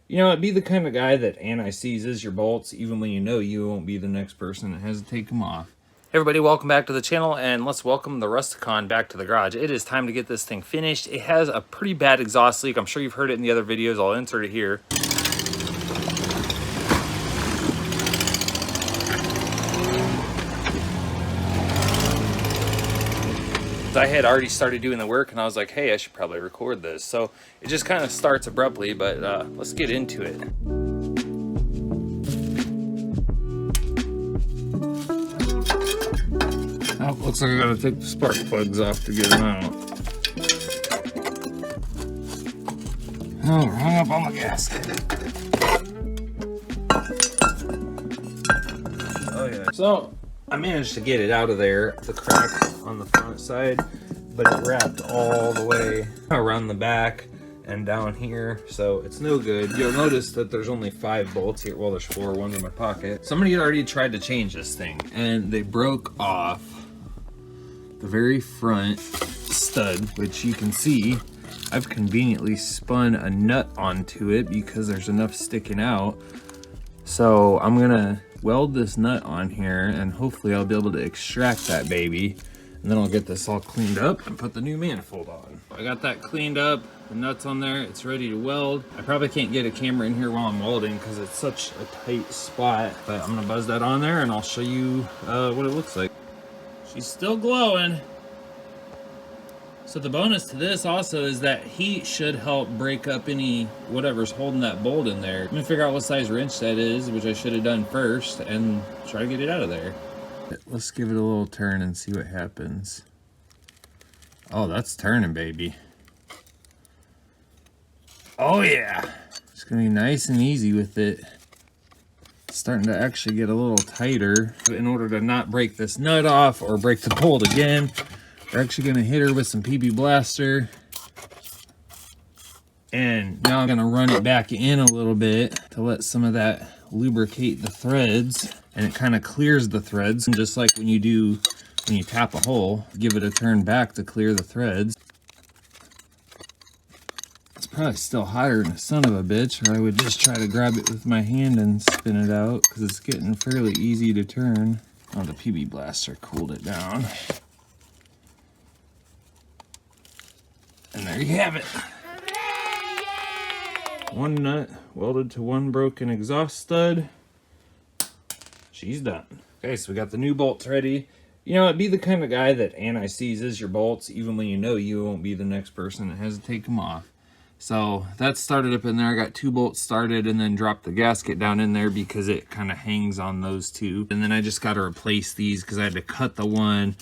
You know, be the kind of guy that anti-seizes your bolts even when you know you won't be the next person that has to take them off. Hey everybody, welcome back to the channel, and let's welcome the Rusticon back to the garage. It is time to get this thing finished. It has a pretty bad exhaust leak. I'm sure you've heard it in the other videos. I'll insert it here. I had already started doing the work and I was like, hey, I should probably record this. So it just kind of starts abruptly, but let's get into it. Oh, looks like I gotta take the spark plugs off to get them out. Oh, we're hung up on the gasket. Oh yeah. So I managed to get it out of there, the crack on the front side, but it wrapped all the way around the back and down here, so it's no good. You'll notice that there's only 5 bolts here. Well, there's 4, one's in my pocket. Somebody had already tried to change this thing, and they broke off the very front stud, which you can see I've conveniently spun a nut onto it because there's enough sticking out. So I'm gonna weld this nut on here and hopefully I'll be able to extract that baby, and then I'll get this all cleaned up and put the new manifold on. I got that cleaned up, the nuts on there, it's ready to weld. I probably can't get a camera in here while I'm welding because it's such a tight spot, but I'm gonna buzz that on there and I'll show you what it looks like. She's still glowing. So the bonus to this also is that heat should help break up any whatever's holding that bolt in there. I'm gonna figure out what size wrench that is, which I should have done first, and try to get it out of there. Let's give it a little turn and see what happens. Oh, that's turning, baby. Oh yeah. It's gonna be nice and easy with it. It's starting to actually get a little tighter. In order to not break this nut off or break the bolt again, we're actually gonna hit her with some PB Blaster. And now I'm gonna run it back in a little bit to let some of that lubricate the threads, and it kind of clears the threads. And just like when you tap a hole, give it a turn back to clear the threads. It's probably still hotter than a son of a bitch, or I would just try to grab it with my hand and spin it out, because it's getting fairly easy to turn. Oh, the PB Blaster cooled it down. And there you have it. One nut welded to one broken exhaust stud. She's done. Okay, so we got the new bolts ready. You know, be the kind of guy that anti-seizes your bolts even when you know you won't be the next person that has to take them off. So that started up in there. I got 2 bolts started and then dropped the gasket down in there because it kind of hangs on those 2. And then I just got to replace these because I had to cut the one.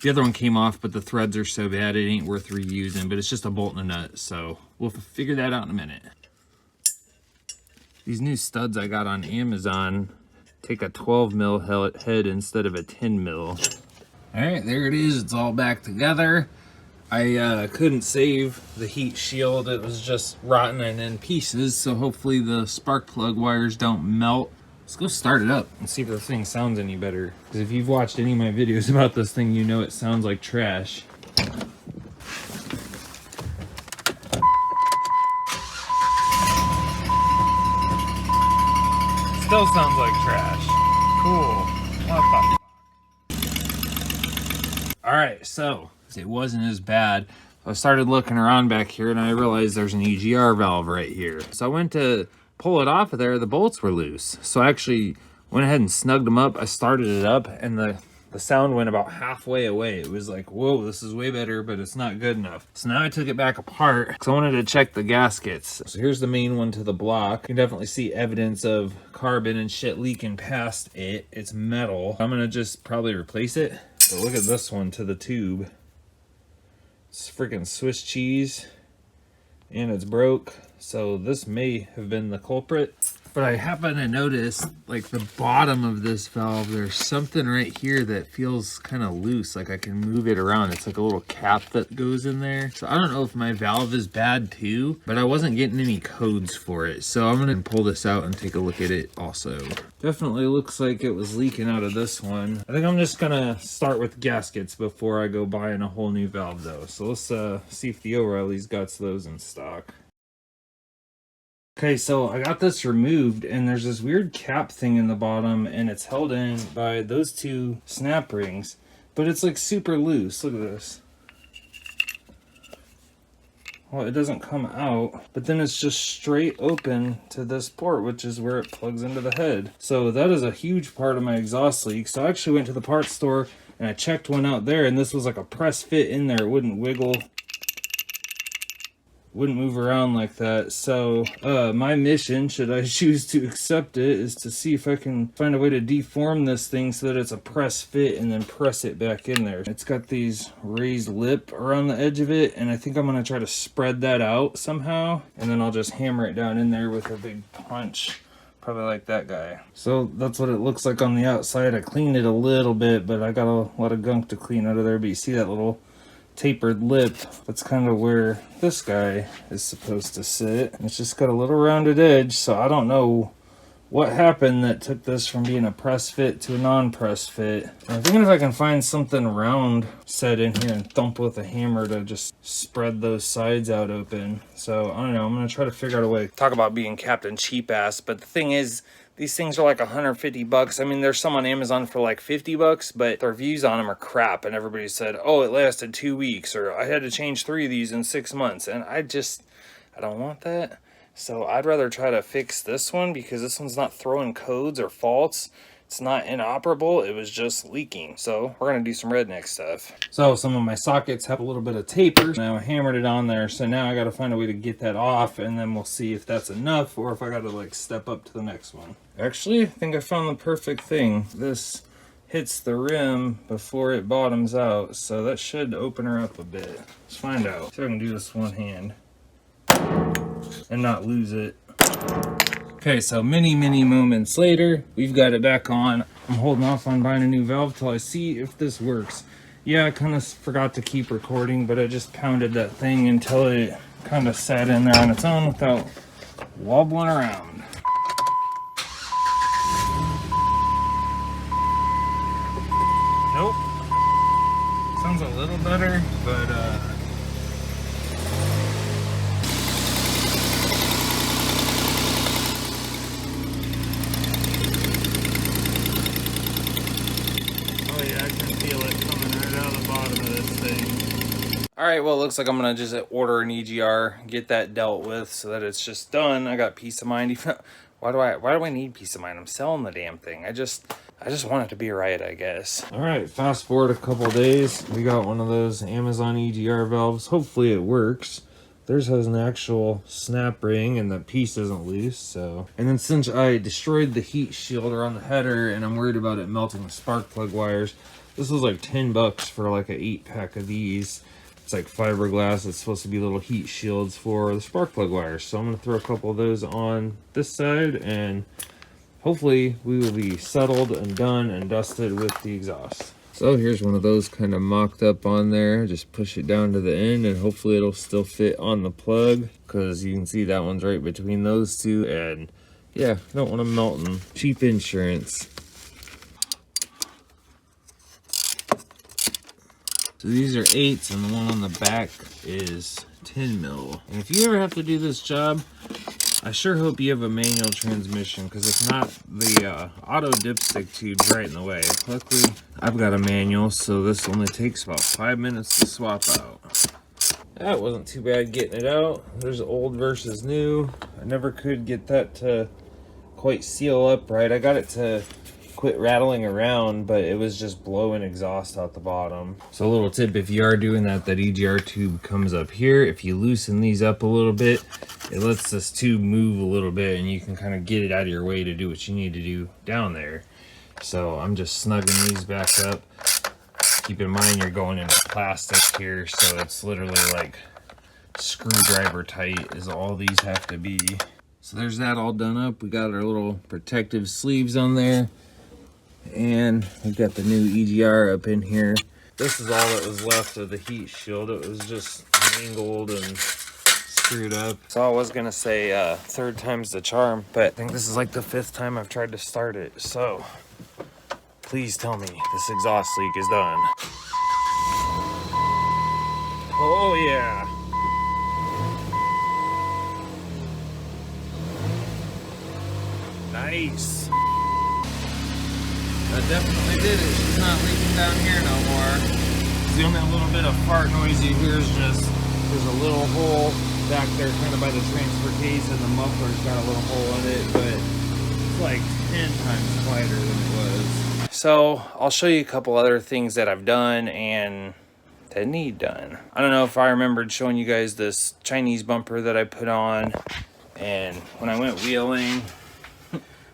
The other one came off, but the threads are so bad it ain't worth reusing, but it's just a bolt and a nut, so we'll figure that out in a minute. These new studs I got on Amazon take a 12 mil head instead of a 10 mil. All right, there it is. It's all back together. I couldn't save the heat shield. It was just rotten and in pieces, so hopefully the spark plug wires don't melt. Let's go start it up and see if the thing sounds any better. Because if you've watched any of my videos about this thing, you know it sounds like trash. Still sounds like trash. Cool. What the fuck? Alright, so it wasn't as bad. I started looking around back here and I realized there's an EGR valve right here. So I went to pull it off of there, the bolts were loose. So I actually went ahead and snugged them up. I started it up and the sound went about halfway away. It was like, whoa, this is way better, but it's not good enough. So now I took it back apart because I wanted to check the gaskets. So here's the main one to the block. You can definitely see evidence of carbon and shit leaking past it. It's metal. I'm gonna just probably replace it. But look at this one to the tube. It's freaking Swiss cheese and it's broke. So this may have been the culprit. But I happen to notice, like, the bottom of this valve, there's something right here that feels kind of loose, like I can move it around. It's like a little cap that goes in there. So I don't know if my valve is bad too, but I wasn't getting any codes for it. So I'm gonna pull this out and take a look at it also. Definitely looks like it was leaking out of this one. I think I'm just gonna start with gaskets before I go buying a whole new valve though. So let's see if the O'Reilly's got those in stock. Okay, so I got this removed, and there's this weird cap thing in the bottom, and it's held in by those two snap rings, but it's like super loose. Look at this. Well, it doesn't come out, but then it's just straight open to this port, which is where it plugs into the head. So that is a huge part of my exhaust leak. So I actually went to the parts store and I checked one out there, and this was like a press fit in there. It wouldn't wiggle, wouldn't move around like that. So my mission, should I choose to accept it, is to see if I can find a way to deform this thing so that it's a press fit and then press it back in there. It's got these raised lip around the edge of it, and I think I'm going to try to spread that out somehow, and then I'll just hammer it down in there with a big punch, probably like that guy. So that's what it looks like on the outside. I cleaned it a little bit, but I got a lot of gunk to clean out of there. But you see that little tapered lip? That's kind of where this guy is supposed to sit. It's just got a little rounded edge, so I don't know what happened that took this from being a press fit to a non-press fit. And I'm thinking if I can find something round set in here and thump with a hammer to just spread those sides out open. So I don't know, I'm gonna try to figure out a way. Talk about being Captain Cheap Ass, but the thing is, these things are like 150 bucks. I mean, there's some on Amazon for like 50 bucks, but the reviews on them are crap. And everybody said, oh, it lasted 2 weeks, or I had to change 3 of these in 6 months. And I don't want that. So I'd rather try to fix this one, because this one's not throwing codes or faults. It's not inoperable, it was just leaking. So we're gonna do some redneck stuff. So some of my sockets have a little bit of taper. Now I hammered it on there, so now I gotta find a way to get that off, and then we'll see if that's enough or if I gotta like step up to the next one. Actually, I think I found the perfect thing. This hits the rim before it bottoms out, so that should open her up a bit. Let's find out. See if I can do this one hand and not lose it. Okay, so many moments later, we've got it back on. I'm holding off on buying a new valve till I see if this works. Yeah, I kind of forgot to keep recording, but I just pounded that thing until it kind of sat in there on its own without wobbling around. Nope. Sounds a little better, but alright, well, it looks like I'm gonna just order an EGR, get that dealt with so that it's just done. I got peace of mind. Why do I need peace of mind? I'm selling the damn thing. I just want it to be right, I guess. Alright, fast forward a couple days. We got one of those Amazon EGR valves. Hopefully it works. Theirs has an actual snap ring and the piece isn't loose, so. And then since I destroyed the heat shield around the header and I'm worried about it melting the spark plug wires, this was like 10 bucks for like an 8-pack of these. It's like fiberglass. It's supposed to be little heat shields for the spark plug wires. So I'm going to throw a couple of those on this side, and hopefully we will be settled and done and dusted with the exhaust. So here's one of those kind of mocked up on there. Just push it down to the end and hopefully it'll still fit on the plug, because you can see that one's right between those two. And yeah, don't want them melting. Cheap insurance. So these are 8s and the one on the back is 10 mil. And if you ever have to do this job, I sure hope you have a manual transmission, because if not, the auto dipstick tube's right in the way. Luckily, I've got a manual, so this only takes about 5 minutes to swap out. That wasn't too bad getting it out. There's old versus new. I never could get that to quite seal up right. I got it to quit rattling around, but it was just blowing exhaust out the bottom. So a little tip, if you are doing that EGR tube comes up here. If you loosen these up a little bit, it lets this tube move a little bit and you can kind of get it out of your way to do what you need to do down there. So I'm just snugging these back up. Keep in mind you're going into plastic here, so it's literally like screwdriver tight is all these have to be. So there's that all done up. We got our little protective sleeves on there. And we've got the new EGR up in here. This is all that was left of the heat shield. It was just mangled and screwed up. So I was gonna say third time's the charm, but I think this is like the 5th time I've tried to start it. So please tell me this exhaust leak is done. Oh yeah. Nice. That definitely did it. She's not leaking down here no more. The only little bit of fart noise you hear is just, there's a little hole back there kind of by the transfer case, and the muffler's got a little hole in it, but it's like 10 times quieter than it was. So I'll show you a couple other things that I've done and that need done. I don't know if I remembered showing you guys this Chinese bumper that I put on, and when I went wheeling,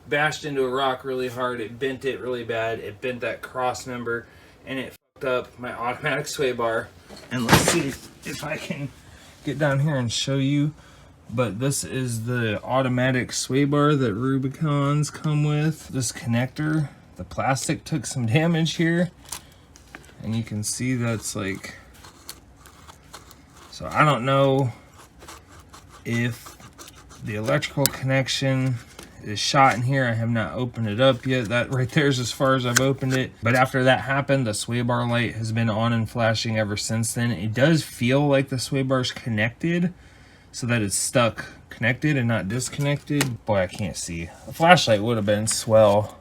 bashed into a rock really hard. It bent it really bad. It bent that cross member, and it fucked up my automatic sway bar. And let's see if I can get down here and show you. But this is the automatic sway bar that Rubicons come with. This connector, the plastic took some damage here, and you can see that's like, so I don't know if the electrical connection is shot in here. I have not opened it up yet. That right there is as far as I've opened it. But after that happened, the sway bar light has been on and flashing ever since then. It does feel like the sway bar's connected, so that it's stuck connected and not disconnected. Boy, I can't see. A flashlight would have been swell,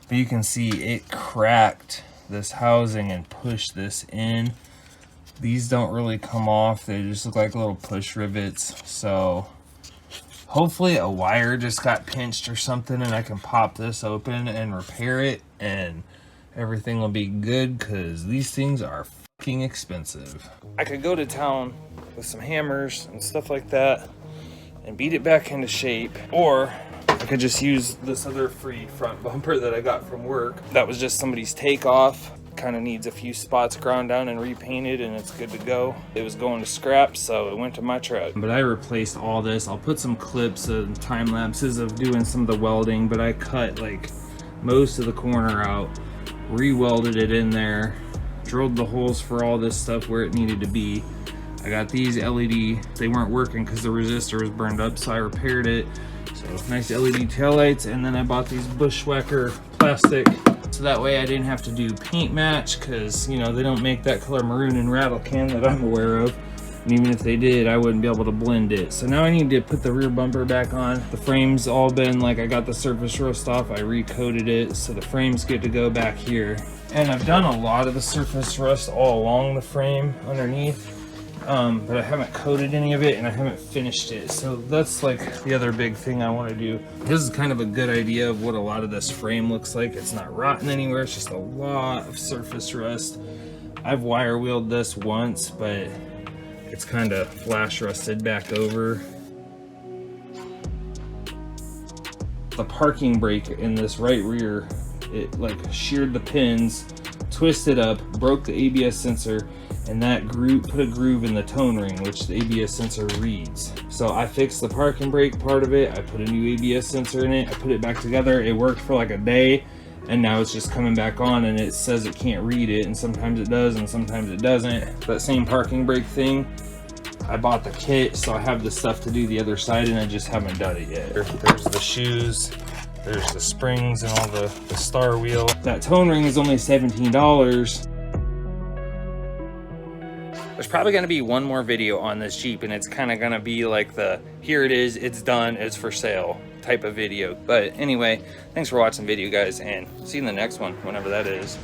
but you can see it cracked this housing and pushed this in. These don't really come off. They just look like little push rivets. So hopefully a wire just got pinched or something and I can pop this open and repair it and everything will be good, because these things are fucking expensive. I could go to town with some hammers and stuff like that and beat it back into shape, or I could just use this other free front bumper that I got from work. That was just somebody's takeoff. Kind of needs a few spots ground down and repainted, and it's good to go. It was going to scrap, so it went to my truck. But I replaced all this. I'll put some clips and time lapses of doing some of the welding, but I cut like most of the corner out, re-welded it in there, drilled the holes for all this stuff where it needed to be. I got these LED, they weren't working because the resistor was burned up, so I repaired it. So nice LED taillights, and then I bought these Bushwhacker plastic, so that way I didn't have to do paint match, because you know they don't make that color maroon and rattle can that I'm aware of, and even if they did I wouldn't be able to blend it. So now I need to put the rear bumper back on. The frame's all been like, I got the surface rust off, I recoated it, so the frame's good to go back here. And I've done a lot of the surface rust all along the frame underneath, but I haven't coated any of it and I haven't finished it. So that's like the other big thing I want to do. This is kind of a good idea of what a lot of this frame looks like. It's not rotten anywhere, it's just a lot of surface rust. I've wire wheeled this once, but it's kind of flash rusted back over. The parking brake in this right rear, it like sheared the pins, twisted up, broke the ABS sensor, and that put a groove in the tone ring, which the ABS sensor reads. So I fixed the parking brake part of it, I put a new ABS sensor in it, I put it back together, it worked for like a day, and now it's just coming back on and it says it can't read it, and sometimes it does and sometimes it doesn't. That same parking brake thing, I bought the kit, so I have the stuff to do the other side and I just haven't done it yet. There's the shoes, there's the springs and all the star wheel. That tone ring is only $17. There's probably gonna be one more video on this Jeep, and it's kind of gonna be like the, here it is, it's done, it's for sale type of video. But anyway, thanks for watching the video, guys, and see you in the next one, whenever that is.